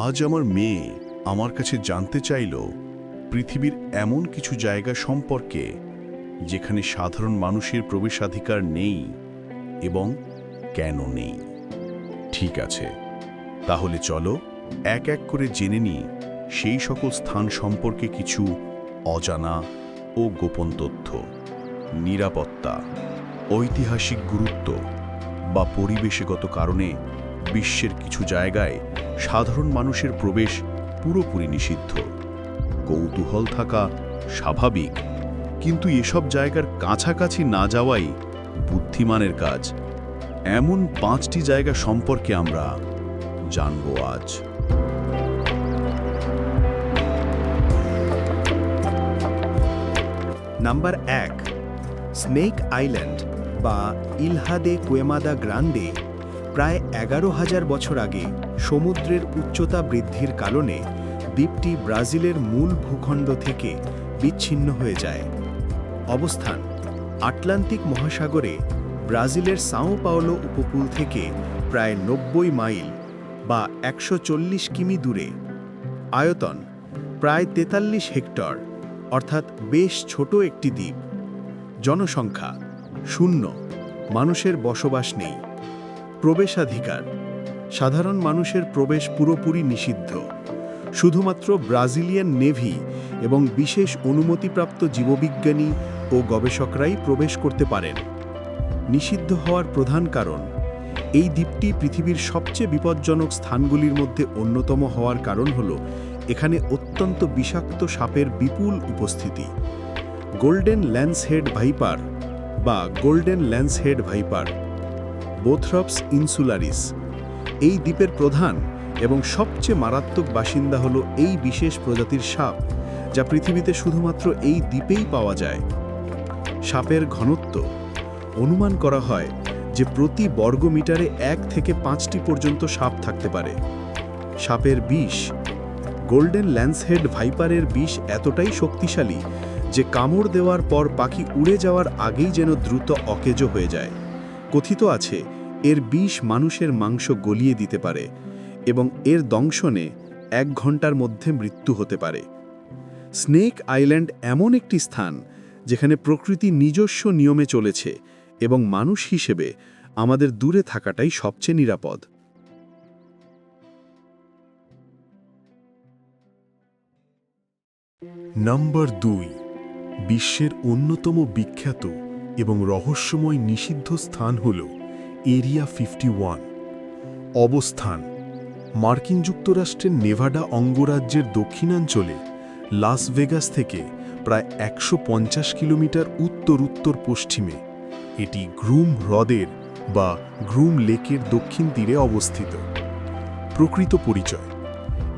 আজ আমার মেয়ে আমার কাছে জানতে চাইল পৃথিবীর এমন কিছু জায়গা সম্পর্কে যেখানে সাধারণ মানুষের প্রবেশাধিকার নেই এবং কেন নেই। ঠিক আছে, তাহলে চলো এক এক করে জেনে নিই সেই সকল স্থান সম্পর্কে কিছু অজানা ও গোপন তথ্য। নিরাপত্তা, ঐতিহাসিক গুরুত্ব বা পরিবেশগত কারণে বিশ্বের কিছু জায়গায় সাধারণ মানুষের প্রবেশ পুরোপুরি নিষিদ্ধ। কৌতূহল থাকা স্বাভাবিক, কিন্তু এসব জায়গার কাছাকাছি না যাওয়াই বুদ্ধিমানের কাজ। এমন 5টি জায়গা সম্পর্কে আমরা জানব আজ। নাম্বার 1, স্নেক আইল্যান্ড বা ইলহা দে কুয়েমাদা গ্রান্ডে। প্রায় 11,000 বছর আগে সমুদ্রের উচ্চতা বৃদ্ধির কারণে দ্বীপটি ব্রাজিলের মূল ভূখণ্ড থেকে বিচ্ছিন্ন হয়ে যায়। অবস্থান: আটলান্টিক মহাসাগরে ব্রাজিলের সাও পাওলো উপকূল থেকে প্রায় 90 মাইল বা 140 কিমি দূরে। আয়তন: প্রায় 43 হেক্টর, অর্থাৎ বেশ ছোট একটি দ্বীপ। জনসংখ্যা: 0, মানুষের বসবাস নেই। প্রবেশাধিকার: সাধারণ মানুষের প্রবেশ পুরোপুরি নিষিদ্ধ। শুধুমাত্র ব্রাজিলিয়ান নেভি এবং বিশেষ অনুমতিপ্রাপ্ত জীববিজ্ঞানী ও গবেষকরাই প্রবেশ করতে পারেন। নিষিদ্ধ হওয়ার প্রধান কারণ: এই দ্বীপটি পৃথিবীর সবচেয়ে বিপজ্জনক স্থানগুলির মধ্যে অন্যতম হওয়ার কারণ হল এখানে অত্যন্ত বিষাক্ত সাপের বিপুল উপস্থিতি। গোল্ডেন ল্যান্সহেড ভাইপার বা গোল্ডেন ল্যান্সহেড ভাইপার, বোথ্রপস ইনসুলারিস, এই দ্বীপের প্রধান এবং সবচেয়ে মারাত্মক বাসিন্দা হল এই বিশেষ প্রজাতির সাপ, যা পৃথিবীতে শুধুমাত্র এই দ্বীপেই পাওয়া যায়। সাপের ঘনত্ব: অনুমান করা হয় যে প্রতি বর্গমিটারে 1 থেকে 5টি পর্যন্ত সাপ থাকতে পারে। সাপের বিষ: গোল্ডেন ল্যান্সহেড ভাইপারের বিষ এতটাই শক্তিশালী যে কামড় দেওয়ার পর পাখি উড়ে যাওয়ার আগেই যেন দ্রুত অকেজো হয়ে যায়। কথিত আছে এর বিষ মানুষের মাংস গলিয়ে দিতে পারে এবং এর দংশনে 1 ঘন্টার মধ্যে মৃত্যু হতে পারে। স্নেক আইল্যান্ড এমন একটি স্থান যেখানে প্রকৃতি নিজস্ব নিয়মে চলেছে এবং মানুষ হিসেবে আমাদের দূরে থাকাটাই সবচেয়ে নিরাপদ। নাম্বার 2, বিশ্বের অন্যতম বিখ্যাত এবং রহস্যময় নিষিদ্ধ স্থান হল এরিয়া 51। অবস্থান: মার্কিন যুক্তরাষ্ট্রের নেভাডা অঙ্গরাজ্যের দক্ষিণাঞ্চলে লাস ভেগাস থেকে প্রায় 150 কিলোমিটার উত্তর পশ্চিমে। এটি গ্রুম হ্রদের বা গ্রুম লেকের দক্ষিণ তীরে অবস্থিত। প্রকৃত পরিচয়: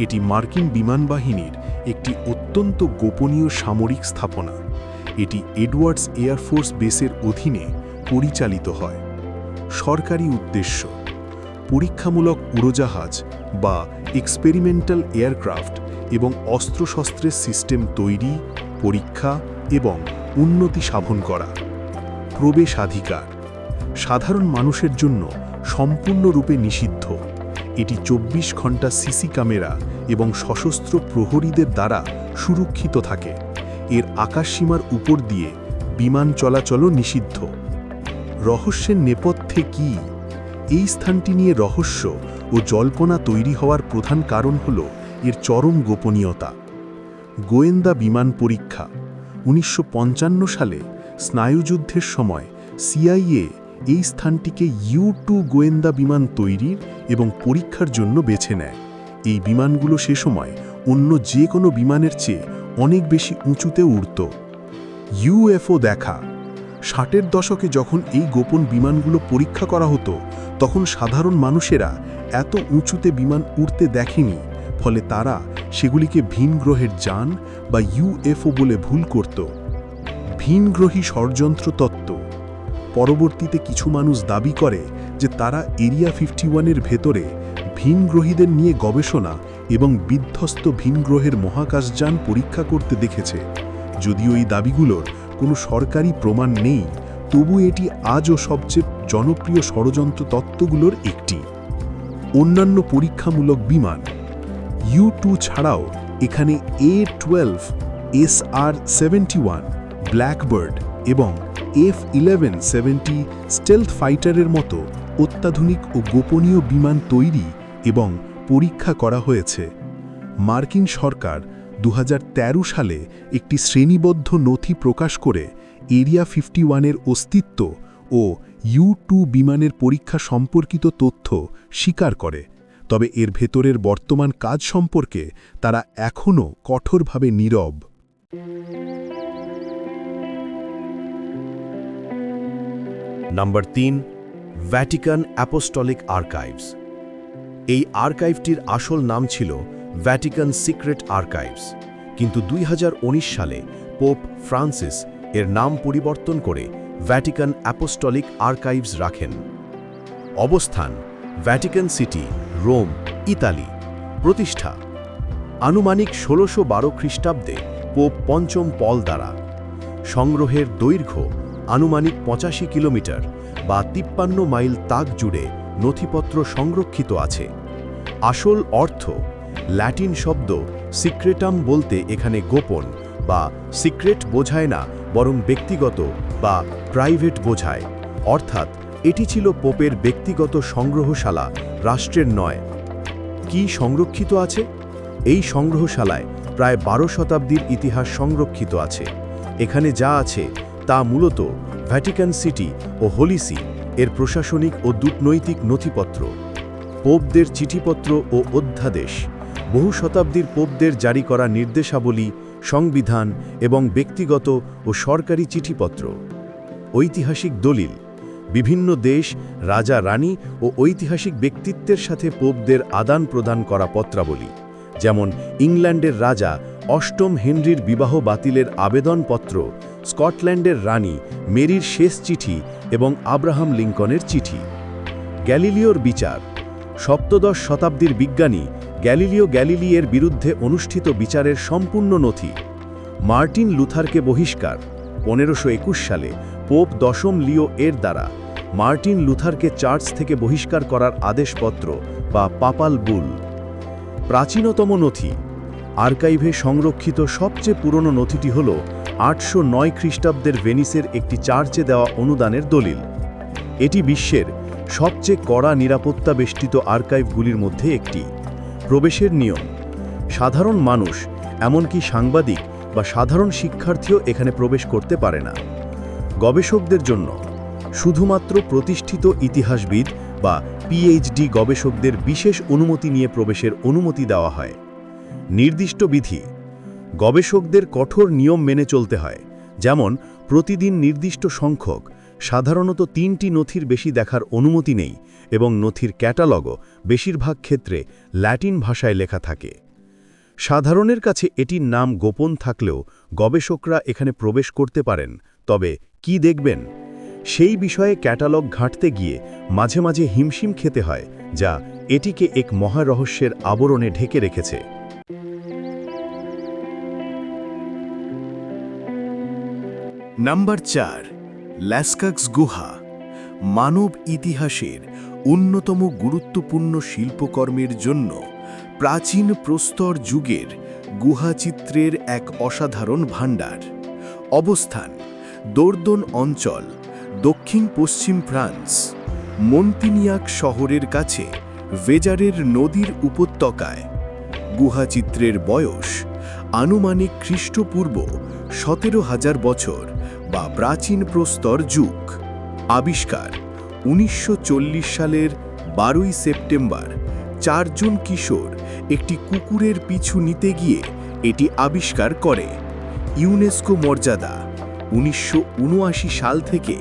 এটি মার্কিন বিমান বাহিনীর একটি অত্যন্ত গোপনীয় সামরিক স্থাপনা। এটি এডওয়ার্ডস এয়ারফোর্স বেসের অধীনে পরিচালিত হয়। সরকারি উদ্দেশ্য: পরীক্ষামূলক উড়োজাহাজ বা এক্সপেরিমেন্টাল এয়ারক্রাফট এবং অস্ত্রশস্ত্রের সিস্টেম তৈরি, পরীক্ষা এবং উন্নতি সাধন করা। প্রবেশাধিকার: সাধারণ মানুষের জন্য সম্পূর্ণরূপে নিষিদ্ধ। এটি 24 ঘন্টা সিসি ক্যামেরা এবং সশস্ত্র প্রহরীদের দ্বারা সুরক্ষিত থাকে। এর আকাশসীমার উপর দিয়ে বিমান চলাচলও নিষিদ্ধ। রহস্যের নেপথ্যে কি? এই স্থানটি নিয়ে রহস্য ও জল্পনা তৈরি হওয়ার প্রধান কারণ হল এর চরম গোপনীয়তা। গোয়েন্দা বিমান পরীক্ষা: 1955 সালে স্নায়ুযুদ্ধের সময় CIA এই স্থানটিকে U-2 গোয়েন্দা বিমান তৈরির এবং পরীক্ষার জন্য বেছে নেয়। এই বিমানগুলো সে সময় অন্য যে কোনো বিমানের চেয়ে অনেক বেশি উঁচুতে উড়ত। UFO দেখা: 60-এর দশকে যখন এই গোপন বিমানগুলো পরীক্ষা করা হতো, তখন সাধারণ মানুষেরা এত উঁচুতে বিমান উড়তে দেখেনি, ফলে তারা সেগুলিকে ভিন গ্রহের যান বা UFO বলে ভুল করত। ভিনগ্রহী ষড়যন্ত্র তত্ত্ব: পরবর্তীতে কিছু মানুষ দাবি করে যে তারা এরিয়া 51-এর ভেতরে ভিনগ্রহীদের নিয়ে গবেষণা এবং বিধ্বস্ত ভিনগ্রহের মহাকাশযান পরীক্ষা করতে দেখেছে। যদিও এই দাবিগুলোর কোনো সরকারি প্রমাণ নেই, তবু এটি আজও সবচেয়ে জনপ্রিয় ষড়যন্ত্র তত্ত্বগুলোর একটি। অন্যান্য পরীক্ষামূলক বিমান: U2 ছাড়াও এখানে A-12, SR-71, ব্ল্যাকবার্ড এবং F-11-70 স্টেলথ ফাইটারের মতো অত্যাধুনিক ও গোপনীয় বিমান তৈরি এবং পরীক্ষা করা হয়েছে। মার্কিন সরকার 2013 সালে একটি শ্রেণীবদ্ধ নথি প্রকাশ করে এরিয়া 51-এর অস্তিত্ব ও U2 বিমানের পরীক্ষা সম্পর্কিত তথ্য স্বীকার করে, তবে এর ভেতরের বর্তমান কাজ সম্পর্কে তারা এখনও কঠোরভাবে নীরব। Number 3, Vatican Apostolic Archives. এই আর্কাইভটির আসল নাম ছিল ভ্যাটিকান সিক্রেট আর্কাইভস, কিন্তু 2019 সালে পোপ ফ্রান্সিস এর নাম পরিবর্তন করে ভ্যাটিকান অ্যাপোস্টলিক আর্কাইভস রাখেন। অবস্থান: ভ্যাটিকান সিটি, রোম, ইতালি। প্রতিষ্ঠা: আনুমানিক 1612 খ্রিস্টাব্দে পোপ পঞ্চম পল দ্বারা। সংগ্রহের দৈর্ঘ্য আনুমানিক 85 কিলোমিটার বা 53 মাইল তাক জুড়ে নথিপত্র সংরক্ষিত আছে। আসল অর্থ: ল্যাটিন শব্দ সিক্রেটাম বলতে এখানে গোপন বা সিক্রেট বোঝায় না, বরং ব্যক্তিগত বা প্রাইভেট বোঝায়, অর্থাৎ এটি ছিল পোপের ব্যক্তিগত সংগ্রহশালা, রাষ্ট্রের নয়। কি সংরক্ষিত আছে? এই সংগ্রহশালায় প্রায় 12 শতাব্দীর ইতিহাস সংরক্ষিত আছে। এখানে যা আছে তা মূলত ভ্যাটিকান সিটি ও হোলি সি এর প্রশাসনিক ও কূটনৈতিক নথিপত্র, পোপদের চিঠিপত্র ও অধ্যাদেশ, বহু শতাব্দীর পোপদের জারি করা নির্দেশাবলী, সংবিধান এবং ব্যক্তিগত ও সরকারি চিঠিপত্র। ঐতিহাসিক দলিল: বিভিন্ন দেশ, রাজা রানী ও ঐতিহাসিক ব্যক্তিত্বের সাথে পোপদের আদান প্রদান করা পত্রাবলী, যেমন ইংল্যান্ডের রাজা অষ্টম হেনরির বিবাহ বাতিলের আবেদনপত্র, স্কটল্যান্ডের রানী মেরির শেষ চিঠি এবং আব্রাহাম লিঙ্কনের চিঠি। গ্যালিলিওর বিচার: সপ্তদশ শতাব্দীর বিজ্ঞানী গ্যালিলিও গ্যালিলিয়ের বিরুদ্ধে অনুষ্ঠিত বিচারের সম্পূর্ণ নথি। মার্টিন লুথারকে বহিষ্কার: 1521 সালে পোপ দশম লিও এর দ্বারা মার্টিন লুথারকে চার্চ থেকে বহিষ্কার করার আদেশপত্র বা পাপাল বুল। প্রাচীনতম নথি: আর্কাইভে সংরক্ষিত সবচেয়ে পুরনো নথিটি হল 809 খ্রিস্টাব্দের ভেনিসের একটি চার্চে দেওয়া অনুদানের দলিল। এটি বিশ্বের সবচেয়ে কড়া নিরাপত্তা বেষ্টিত আর্কাইভগুলির মধ্যে একটি। প্রবেশের নিয়ম: সাধারণ মানুষ, এমনকি সাংবাদিক বা সাধারণ শিক্ষার্থীও এখানে প্রবেশ করতে পারে না। গবেষকদের জন্য শুধুমাত্র প্রতিষ্ঠিত ইতিহাসবিদ বা পিএইচডি গবেষকদের বিশেষ অনুমতি নিয়ে প্রবেশের অনুমতি দেওয়া হয়। নির্দিষ্ট বিধি: গবেষকদের কঠোর নিয়ম মেনে চলতে হয়, যেমন প্রতিদিন নির্দিষ্ট সংখ্যক, সাধারণত 3টি নথির বেশি দেখার অনুমতি নেই এবং নথির ক্যাটালগও বেশিরভাগ ক্ষেত্রে ল্যাটিন ভাষায় লেখা থাকে। সাধারণের কাছে এটির নাম গোপন থাকলেও গবেষকরা এখানে প্রবেশ করতে পারেন, তবে কি দেখবেন সেই বিষয়ে ক্যাটালগ ঘাঁটতে গিয়ে মাঝে মাঝে হিমশিম খেতে হয়, যা এটিকে এক মহারহস্যের আবরণে ঢেকে রেখেছে। নাম্বার 4, ল্যাস্কাক্স গুহা। মানব ইতিহাসের অন্যতম গুরুত্বপূর্ণ শিল্পকর্মের জন্য প্রাচীন প্রস্তর যুগের গুহাচিত্রের এক অসাধারণ ভাণ্ডার। অবস্থান: দোর্দন অঞ্চল, দক্ষিণ পশ্চিম ফ্রান্স, মন্তিনিয়াক শহরের কাছে ভেজারের নদীর উপত্যকায়। গুহাচিত্রের বয়স আনুমানিক খ্রিস্টপূর্ব 17,000 বছর বা প্রাচীন প্রস্তর যুগ। আবিষ্কার: 1940 সালের 12ই সেপ্টেম্বর 4 জন কিশোর একটি কুকুরের পিছু নিতে গিয়ে এটি আবিষ্কার করে। ইউনেস্কো মর্যাদা: 1979 সাল থেকে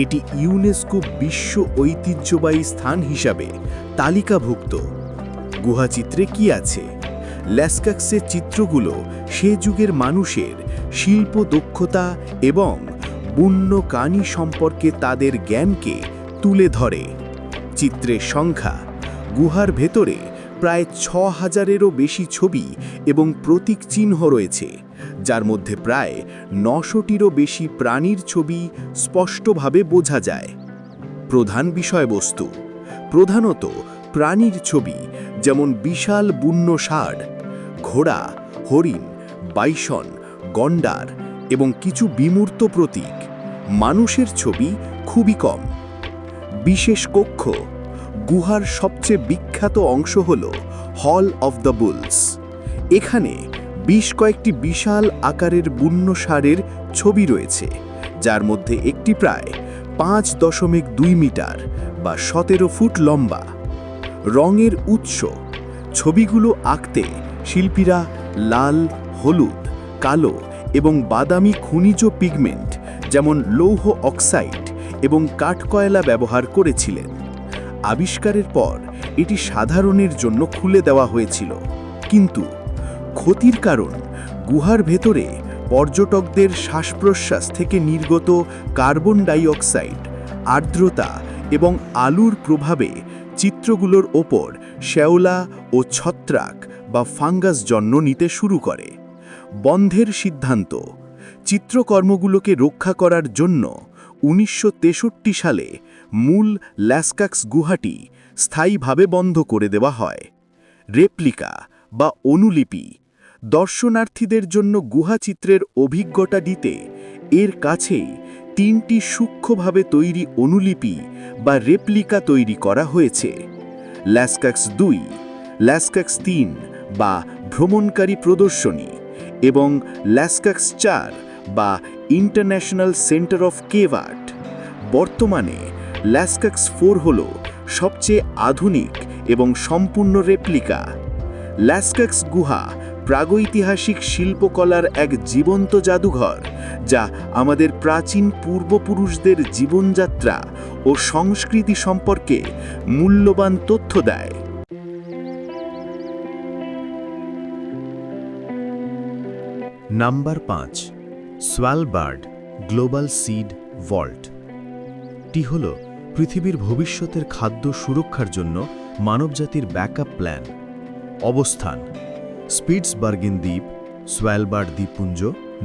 এটি ইউনেস্কো বিশ্ব ঐতিহ্যবাহী স্থান হিসাবে তালিকাভুক্ত। গুহাচিত্রে কি আছে? ল্যাস্কাক্সের চিত্রগুলো সে যুগের মানুষের শিল্প দক্ষতা এবং বুনন কানি সম্পর্কে তাদের জ্ঞানকে তুলে ধরে। চিত্রের সংখ্যা: গুহার ভেতরে প্রায় 6000-এরও বেশি ছবি এবং প্রতীক চিহ্ন রয়েছে, যার মধ্যে প্রায় 900-টিরও বেশি প্রাণীর ছবি স্পষ্টভাবে বোঝা যায়। প্রধান বিষয়বস্তু: প্রধানত প্রাণীর ছবি, যেমন বিশাল বুন্ন ষাঁড়, ঘোড়া, হরিণ, বাইসন, গন্ডার এবং কিছু বিমূর্ত প্রতীক। মানুষের ছবি খুবই কম। বিশেষ কক্ষ। গুহার সবচেয়ে বিখ্যাত অংশ হল হল অফ দ্য বুলস। এখানে কয়েকটি বিশাল আকারের বুন্ন ষাঁড়ের ছবি রয়েছে, যার মধ্যে একটি প্রায় 5.2 মিটার বা 17 ফুট লম্বা। রঙের উৎস। ছবিগুলো আঁকতে শিল্পীরা লাল, হলুদ, কালো এবং বাদামি খনিজ পিগমেন্ট যেমন লৌহ অক্সাইড এবং কাঠকয়লা ব্যবহার করেছিলেন। আবিষ্কারের পর এটি সাধারণের জন্য খুলে দেওয়া হয়েছিল, কিন্তু ক্ষতির কারণ গুহার ভেতরে পর্যটকদের শ্বাস-প্রশ্বাস থেকে নির্গত কার্বন ডাই অক্সাইড, আর্দ্রতা এবং আলুর প্রভাবে চিত্রগুলোর ওপর শ্যাওলা ও ছত্রাক বা ফাঙ্গাস জন্ম নিতে শুরু করে। বন্ধের সিদ্ধান্ত। চিত্রকর্মগুলোকে রক্ষা করার জন্য 1963 সালে মূল ল্যাস্কাক্স গুহাটি স্থায়ীভাবে বন্ধ করে দেওয়া হয়। রেপ্লিকা বা অনুলিপি। দর্শনার্থীদের জন্য গুহাচিত্রের অভিজ্ঞতা দিতে এর কাছেই 3টি সূক্ষ্মভাবে তৈরি অনুলিপি বা রেপ্লিকা তৈরি করা হয়েছে। ল্যাস্কাক্স 2, ল্যাস্কাক্স 3 বা ভ্রমণকারী প্রদর্শনী এবং ল্যাস্কাক্স 4 বা international centre of cave art. বর্তমানে ল্যাস্কাক্স 4 হল সবচেয়ে আধুনিক এবং সম্পূর্ণ রেপ্লিকা। ল্যাস্কাক্স গুহা প্রাগৈতিহাসিক শিল্পকলার এক জীবন্ত জাদুঘর, যা আমাদের প্রাচীন পূর্বপুরুষদের জীবনযাত্রা ও সংস্কৃতি সম্পর্কে মূল্যবান তথ্য দেয়। Number 5, Svalbard Global Seed Vault. টি হল পৃথিবীর ভবিষ্যতের খাদ্য সুরক্ষার জন্য মানবজাতির ব্যাকআপ প্ল্যান। অবস্থান: স্পিটসবার্গেন দ্বীপ, সোয়ালবার্ড দ্বীপপুঞ্জ,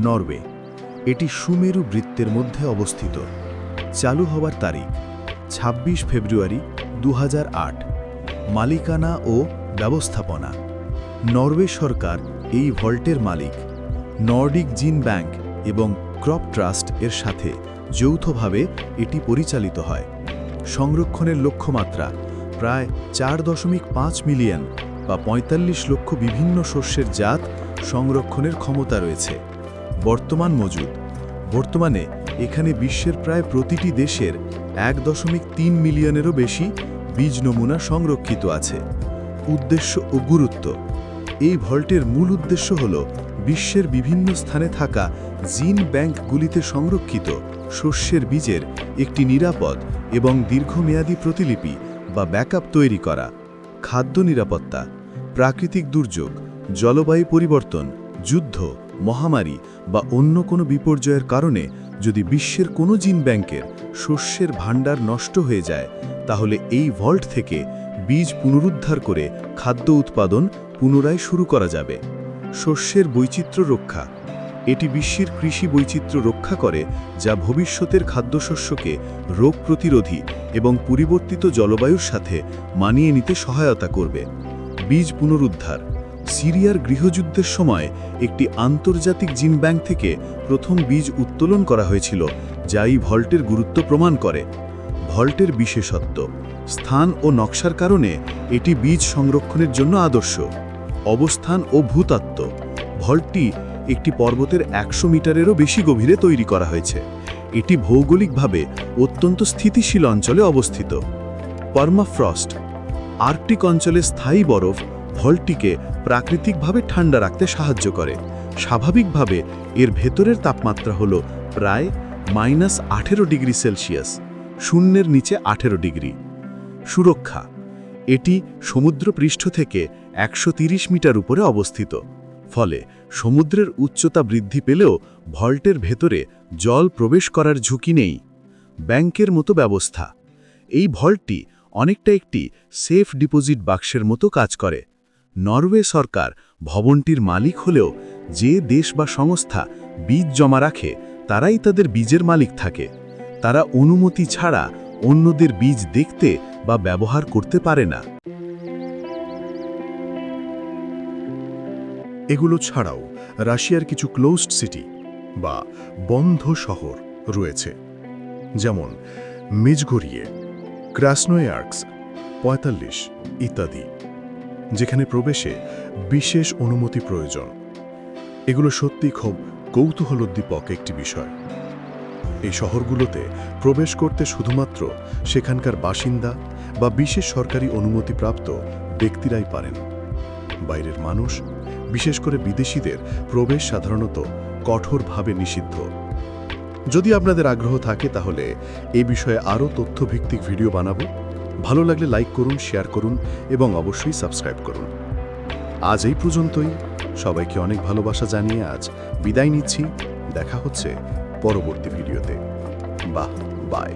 নরওয়ে। এটি সুমেরু বৃত্তের মধ্যে অবস্থিত। চালু হওয়ার তারিখ 26 ফেব্রুয়ারি 2008। মালিকানা ও ব্যবস্থাপনা: নরওয়ে সরকার এই ভল্টের মালিক। নর্ডিক জিন ব্যাংক এবং ক্রপ ট্রাস্ট এর সাথে যৌথভাবে এটি পরিচালিত হয়। সংরক্ষণের লক্ষ্যমাত্রা প্রায় 4.5 মিলিয়ন বা 45 লক্ষ বিভিন্ন শস্যের জাত সংরক্ষণের ক্ষমতা রয়েছে। বর্তমান মজুদ: বর্তমানে এখানে বিশ্বের প্রায় প্রতিটি দেশের 1.3 মিলিয়নেরও বেশি বীজ নমুনা সংরক্ষিত আছে। উদ্দেশ্য ও গুরুত্ব: এই ভল্টের মূল উদ্দেশ্য হল বিশ্বের বিভিন্ন স্থানে থাকা জিন ব্যাংকগুলিতে সংরক্ষিত শস্যের বীজের একটি নিরাপদ এবং দীর্ঘমেয়াদী প্রতিলিপি বা ব্যাকআপ তৈরি করা। খাদ্য নিরাপত্তা: প্রাকৃতিক দুর্যোগ, জলবায়ু পরিবর্তন, যুদ্ধ, মহামারী বা অন্য কোনো বিপর্যয়ের কারণে যদি বিশ্বের কোনো জিন ব্যাংকের শস্যের ভাণ্ডার নষ্ট হয়ে যায়, তাহলে এই ভল্ট থেকে বীজ পুনরুদ্ধার করে খাদ্য উৎপাদন পুনরায় শুরু করা যাবে। শস্যের বৈচিত্র্য রক্ষা: এটি বিশ্বের কৃষি বৈচিত্র্য রক্ষা করে, যা ভবিষ্যতের খাদ্যশস্যকে রোগ প্রতিরোধী এবং পরিবর্তিত জলবায়ুর সাথে মানিয়ে নিতে সহায়তা করবে। বীজ পুনরুদ্ধার: সিরিয়ার গৃহযুদ্ধের সময় একটি আন্তর্জাতিক জিন ব্যাংক থেকে প্রথম বীজ উত্তোলন করা হয়েছিল, যা এই ভল্টের গুরুত্ব প্রমাণ করে। ভল্টের বিশেষত্ব: স্থান ও নকশার কারণে এটি বীজ সংরক্ষণের জন্য আদর্শ। অবস্থান ও ভূতত্ত্ব: ভল্টটি একটি পর্বতের 100 মিটারেরও বেশি গভীরে তৈরি করা হয়েছে। এটি ভৌগোলিকভাবে অত্যন্ত স্থিতিশীল অঞ্চলে অবস্থিত। পার্মাফ্রস্ট: আর্কটিক অঞ্চলে স্থায়ী বরফ ভল্টটিকে প্রাকৃতিকভাবে ঠান্ডা রাখতে সাহায্য করে। স্বাভাবিকভাবে এর ভেতরের তাপমাত্রা হল প্রায় -18 ডিগ্রি সেলসিয়াস, শূন্যের নিচে 18 ডিগ্রি। সুরক্ষা: এটি সমুদ্রপৃষ্ঠ থেকে 130 মিটার উপরে অবস্থিত, ফলে সমুদ্রের উচ্চতা বৃদ্ধি পেলেও ভল্টের ভেতরে জল প্রবেশ করার ঝুঁকি নেই। ব্যাংকের মতো ব্যবস্থা: এই ভল্টটি অনেকটা একটি সেফ ডিপোজিট বাক্সের মতো কাজ করে। নরওয়ে সরকার ভবনটির মালিক হলেও যে দেশ বা সংস্থা বীজ জমা রাখে তারাই তাদের বীজের মালিক থাকে। তারা অনুমতি ছাড়া অন্যদের বীজ দেখতে বা ব্যবহার করতে পারে না। এগুলো ছাড়াও রাশিয়ার কিছু ক্লোজড সিটি বা বন্ধ শহর রয়েছে, যেমন মেজগোরিয়ে, ক্রাসনোয়ার্কস ৪৫ ইত্যাদি, যেখানে প্রবেশে বিশেষ অনুমতি প্রয়োজন। এগুলো সত্যি খুব কৌতূহলোদ্দীপক একটি বিষয়। এই শহরগুলোতে প্রবেশ করতে শুধুমাত্র সেখানকার বাসিন্দা বা বিশেষ সরকারি অনুমতিপ্রাপ্ত ব্যক্তিরাই পারেন। বাইরের মানুষ, বিশেষ করে বিদেশিদের প্রবেশ সাধারণত কঠোরভাবে নিষিদ্ধ। যদি আপনাদের আগ্রহ থাকে তাহলে এই বিষয়ে আরও তথ্যভিত্তিক ভিডিও বানাবো। ভালো লাগলে লাইক করুন, শেয়ার করুন এবং অবশ্যই সাবস্ক্রাইব করুন। আজ এই পর্যন্তই। সবাইকে অনেক ভালোবাসা জানিয়ে আজ বিদায় নিচ্ছি। দেখা হচ্ছে পরবর্তী ভিডিওতে। বাই।